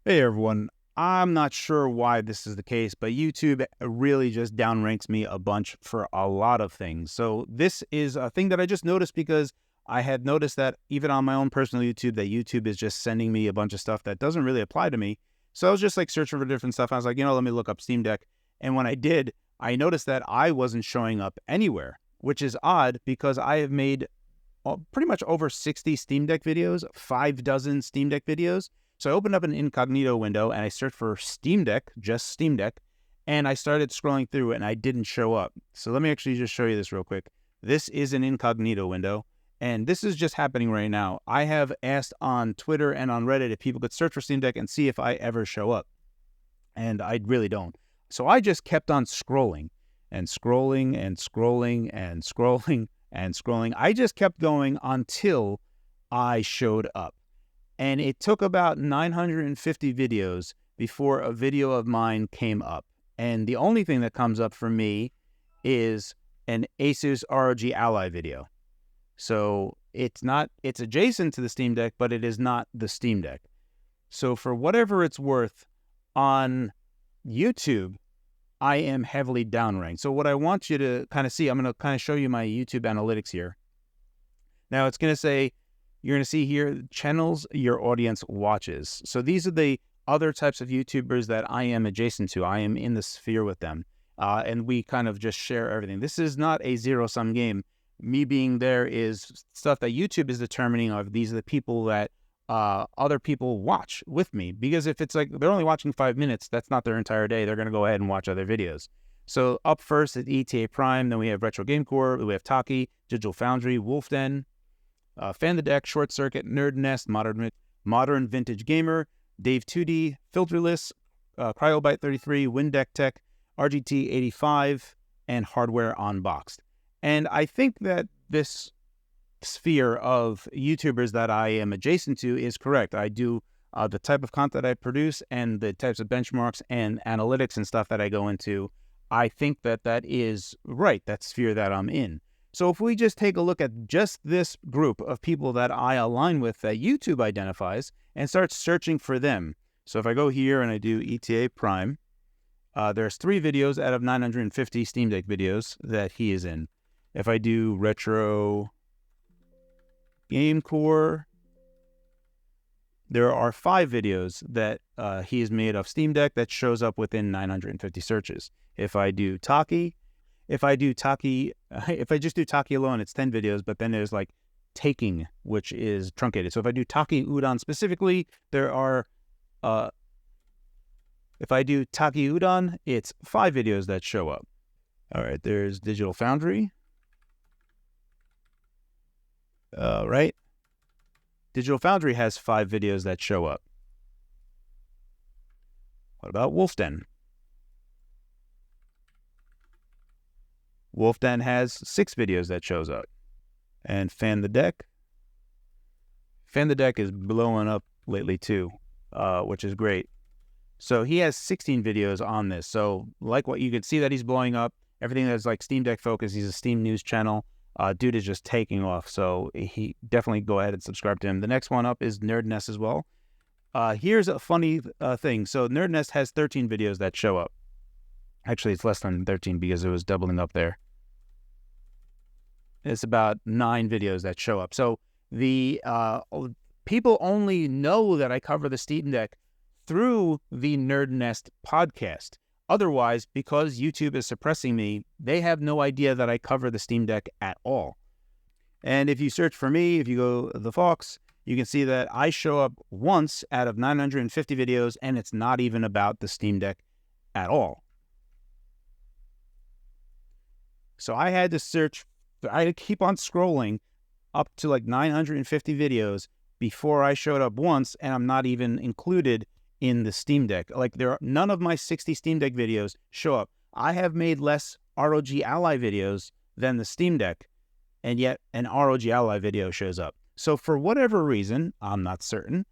Hey everyone, I'm not sure why this is the case, but YouTube really just downranks me a bunch for a lot of things. So this is a thing that I just noticed because I had noticed that even on my own personal YouTube, that YouTube is just sending me a bunch of stuff that doesn't really apply to me. So I was just like searching for different stuff. I was like, let me look up Steam Deck. And when I did, I noticed that I wasn't showing up anywhere, which is odd because I have made pretty much over 60 Steam Deck videos, 5 dozen Steam Deck videos. So I opened up an incognito window and I searched for Steam Deck, just Steam Deck, and I started scrolling through it and I didn't show up. So let me actually just show you this real quick. This is an incognito window, and this is just happening right now. I have asked on Twitter and on Reddit if people could search for Steam Deck and see if I ever show up, and I really don't. So I just kept on scrolling and scrolling and scrolling and scrolling and scrolling. I just kept going until I showed up. And it took about 950 videos before a video of mine came up. And the only thing that comes up for me is an Asus ROG Ally video. So it's adjacent to the Steam Deck, but it is not the Steam Deck. So for whatever it's worth, on YouTube, I am heavily downranked. So what I want you to kind of see, I'm going to kind of show you my YouTube analytics here. Now it's going to say, you're going to see here, channels your audience watches. So these are the other types of YouTubers that I am adjacent to. I am in the sphere with them. And we kind of just share everything. This is not a zero-sum game. Me being there is stuff that YouTube is determining of. These are the people that other people watch with me. Because if it's like they're only watching 5 minutes, that's not their entire day. They're going to go ahead and watch other videos. So up first is ETA Prime. Then we have Retro Game Core. We have Taki, Digital Foundry, Wolfden, Fan the Deck, Short Circuit, Nerd Nest, Modern Vintage Gamer, Dave 2D, Filterless, Cryobyte 33, Windeck Tech, RGT 85, and Hardware Unboxed. And I think that this sphere of YouTubers that I am adjacent to is correct. I do the type of content I produce and the types of benchmarks and analytics and stuff that I go into. I think that that is right, that sphere that I'm in. So if we just take a look at just this group of people that I align with that YouTube identifies and start searching for them. So if I go here and I do ETA Prime, there's 3 videos out of 950 Steam Deck videos that he is in. If I do Retro Game Core, there are 5 videos that he has made of Steam Deck that shows up within 950 searches. If I do Taki, if I just do Taki alone, it's 10 videos, but then there's like Taking, which is truncated. So if I do Taki Udon specifically, there are, if I do Taki Udon, it's 5 videos that show up. All right, there's Digital Foundry. Right? Digital Foundry has 5 videos that show up. What about Wolfden? Wolfden has 6 videos that shows up. And Fan the Deck. Fan the Deck is blowing up lately too, which is great. So he has 16 videos on this. So like what you can see that he's blowing up, everything that's like Steam Deck focused, he's a Steam news channel. Dude is just taking off. So he definitely go ahead and subscribe to him. The next one up is Nerd Nest as well. Here's a funny thing. So Nerd Nest has 13 videos that show up. Actually, it's less than 13 because it was doubling up there. It's about 9 videos that show up. So the people only know that I cover the Steam Deck through the Nerd Nest podcast. Otherwise, because YouTube is suppressing me, they have no idea that I cover the Steam Deck at all. And if you search for me, if you go the Phawx, you can see that I show up once out of 950 videos, and it's not even about the Steam Deck at all. So I had to search, I had to keep on scrolling up to like 950 videos before I showed up once, and I'm not even included in the Steam Deck. Like none of my 60 Steam Deck videos show up. I have made less ROG Ally videos than the Steam Deck, and yet an ROG Ally video shows up. So for whatever reason, I'm not certain,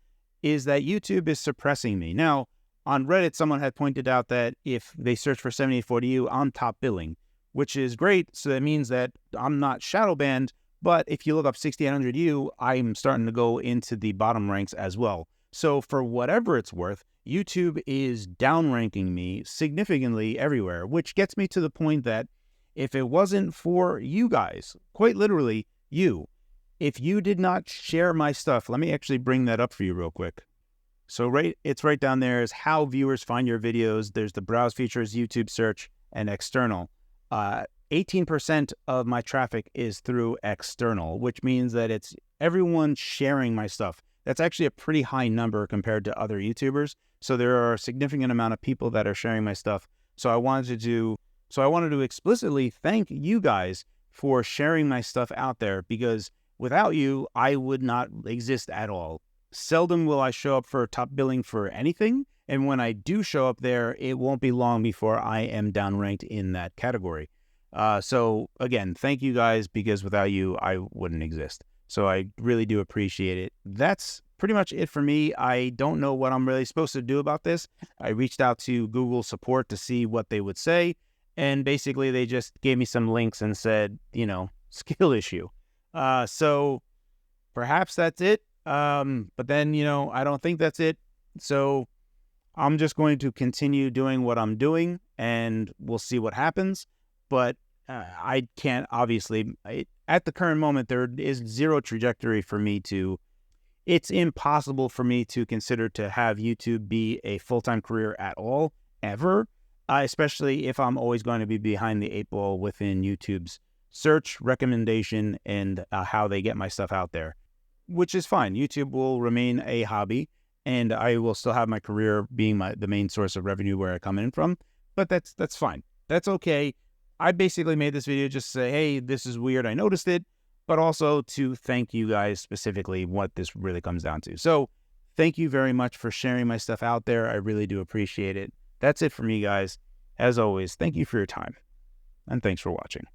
is that YouTube is suppressing me. Now, on Reddit, someone had pointed out that if they search for 7840U, I'm top billing, which is great. So that means that I'm not shadow banned, but if you look up 6800U, I'm starting to go into the bottom ranks as well. So for whatever it's worth, YouTube is downranking me significantly everywhere, which gets me to the point that if it wasn't for you guys, quite literally you, if you did not share my stuff, let me actually bring that up for you real quick. So it's right down there is how viewers find your videos. There's the browse features, YouTube search, and external. 18% of my traffic is through external, which means that it's everyone sharing my stuff. That's actually a pretty high number compared to other YouTubers. So there are a significant amount of people that are sharing my stuff. So I wanted to explicitly thank you guys for sharing my stuff out there, because without you, I would not exist at all. Seldom will I show up for top billing for anything. And when I do show up there, it won't be long before I am downranked in that category. So again, thank you guys, because without you, I wouldn't exist. So I really do appreciate it. That's pretty much it for me. I don't know what I'm really supposed to do about this. I reached out to Google support to see what they would say. And basically they just gave me some links and said, skill issue. So perhaps that's it. But then, I don't think that's it. So I'm just going to continue doing what I'm doing, and we'll see what happens. But I can't, obviously, at the current moment, there is zero trajectory for me it's impossible for me to consider to have YouTube be a full-time career at all, ever, especially if I'm always going to be behind the 8 ball within YouTube's search, recommendation, and how they get my stuff out there, which is fine. YouTube will remain a hobby, and I will still have my career being the main source of revenue where I come in from, but that's fine. That's okay. I basically made this video just to say, hey, this is weird, I noticed it, but also to thank you guys specifically what this really comes down to. So thank you very much for sharing my stuff out there. I really do appreciate it. That's it for me, guys. As always, thank you for your time, and thanks for watching.